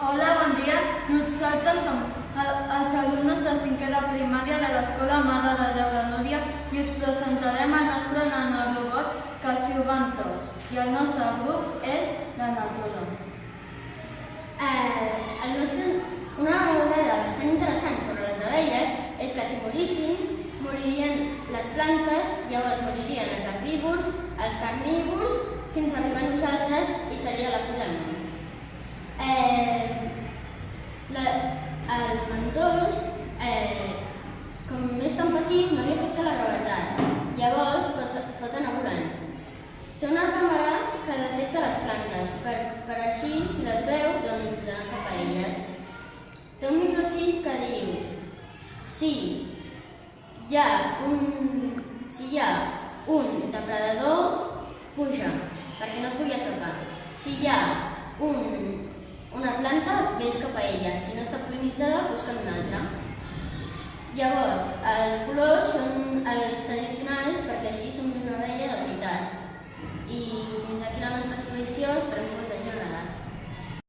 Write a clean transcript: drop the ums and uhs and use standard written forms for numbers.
Hola, bon dia. Nosaltres som els alumnes de cinquè de primària de l'Escola Mare de Déu de Núria i us presentarem el nostre nanorobot que es diu Ventós i el nostre grup és la natura. Una novel·la bastant interessant sobre les abelles és que si morissin, moririen les plantes, llavors moririen els herbívors, els carnívors, fins a arribar a nosaltres i seria la fi del món. El ventós, com és tan petit, no li afecta la gravetat, llavors pot anar volant. Té una càmera que detecta les plantes, per així, si les veu, doncs anar cap a elles. Té un microxip que diu si hi ha un depredador, puja, perquè no et pugui atrapar. Si hi ha una planta, ves cap a ella. Si no està pol·linitzada, busca'n una altra. Llavors, els colors són el